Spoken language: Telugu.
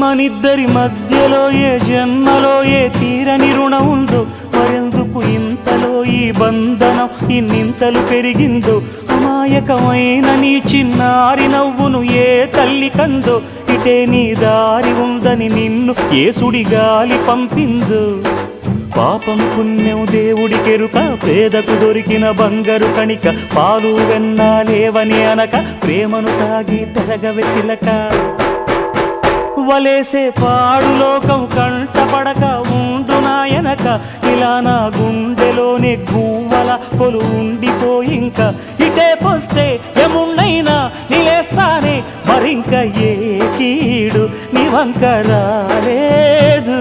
మనిద్దరి మధ్యలో ఏ జన్మలో ఏ తీరని రుణం ఉందో, మరెందుకు ఇంతలో ఈ బంధనం ఇన్నింతలు పెరిగిందో. అమాయకమైన నీ చిన్నారి నవ్వును ఏ తల్లి కందో, ఇటే నీ దారి ఉందని నిన్ను ఏ సుడి గాలి పంపిందో. పాపం పుణ్యం దేవుడికెరుక, పేదకు దొరికిన బంగారు కణిక, పాలు వెన్నాలేవని అనక ప్రేమను తాగి పెరగవెసిలక. వలేసే పాడు లోకం కంటపడక ఉండు నాయనక, ఇలా నా గుండెలోనే గువ్వల కొలు ఉండిపోయింక. ఇటే పోస్తే ఎమున్నైనా నిలేస్తానే, మరింక ఏ కీడు నీ వంక రాలేదు.